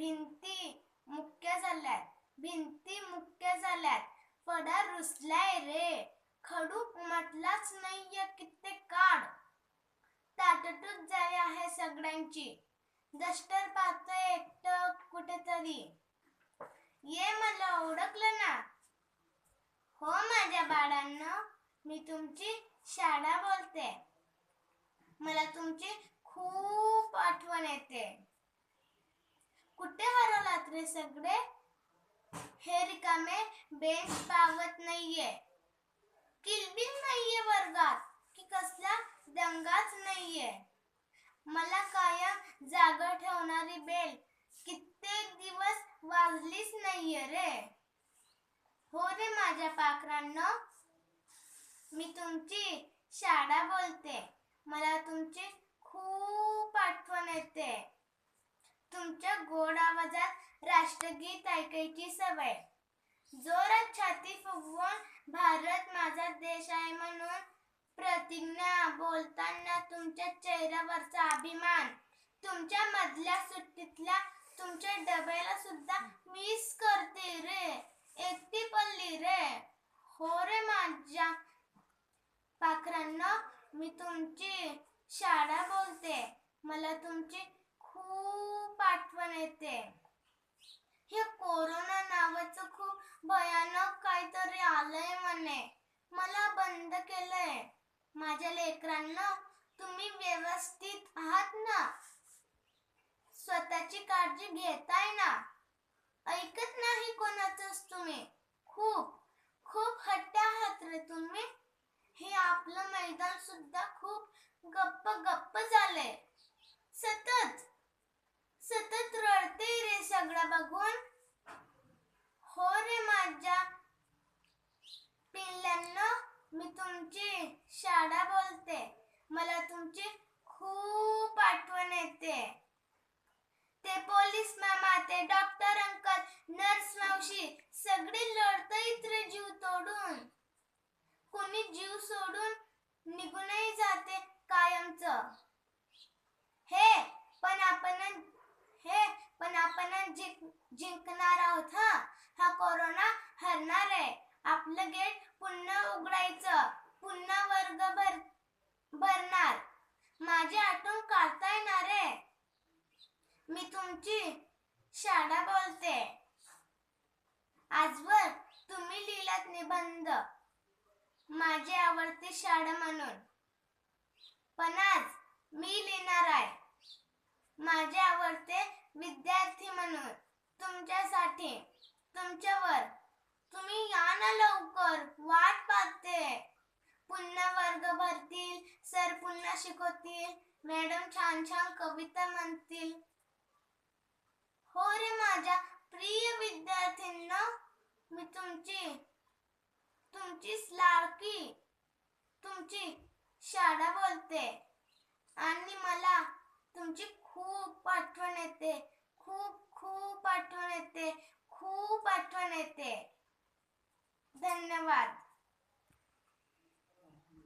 भिंती मुक्या झाल्यात फडा रुसलाय रे खडू उमटलाच नाहीये कित्येक काळ ताटतूच जाय आहे सगळ्यांची डस्टर पाहतोय एकटं कुठेतरी ये मला ओळखलं ना हो माझ्या बाळांनो मी तुमची शाळा बोलते मला तुमची खूप आठवण येते कुठे हरवलात रे सगळे हे रिकामे बेंच पावत नाहीये किलबिल नाहीये वर्गात की कसला दंगाच नाहीये मला कायम जागा ठेवणारी बेल कित्येक दिवस वाजलीच नाहीये रे हो रे माझ्या पाखरांनो मी तुमची शाळा बोलते मला तुमची खूप आठवण येते तुमच्या गोड आवाजात राष्ट्रगीत ऐकायची सवय जोरात छाती फुगवून भारत माझा देश आहे म्हणून प्रतिज्ञा बोलताना तुमच्या चेहऱ्यावरचा अभिमान तुमच्या मधल्या सुट्टीतल्या तुमच्या डब्याला सुद्धा मिस करते रे एकटी पडली रे हो रे माझ्या पाखरांनो मी तुमची शाळा बोलते मला तुमची खूप आठवण येते हे कोरोना नावाचं खूप भयानक काहीतरी आलंय म्हणे मला बंद केलंय माझ्या लेकरांना तुम्ही व्यवस्थित आहात ना स्वतःची काळजी घेताय ना ऐकत नाही कोणाचंच तुम्ही खूप खूप हट्ट आहात रे तुम्ही हे आपलं मैदान सुद्धा खूप गप्प झालंय सतत रडते रे सगळं बघून हो रे माझ्या पिल्लांनो मी तुमची शाळा बोलते मला तुमची खूप आठवण येते ते पोलीस मामा ते डॉक्टर अंकल नर्स मावशी सगळे लढतायत रे जीव तोडून कोणी जीव सोडून निघूनही जाते कायमचं हे पण आपण जिंकणार आहोत हा कोरोना हरणार आहे आपलं गेट पुन्हा उघडायचं पुन्हा वर्ग भरणार माझी आठवण काढता येणार आहे मी तुमची शाळा बोलते आजवर तुम्ही लिहिलात निबंध माझी आवडती शाळा म्हणून पण आज मी लिहिणार आहे माझे आवडते विद्यार्थी म्हणून तुमच्यासाठी तुमच्यावर तुम्ही या ना लवकर वाट पाहते पुन्हा वर्ग भरतील सर पुन्हा शिकवतील मॅडम छान छान कविता म्हणतील हो रे माझ्या प्रिय विद्यार्थ्यांनो मी तुमची लाडकी तुमची शाळा बोलते आणि मला तुमची खूप आठवण येते खूप आठवण येते धन्यवाद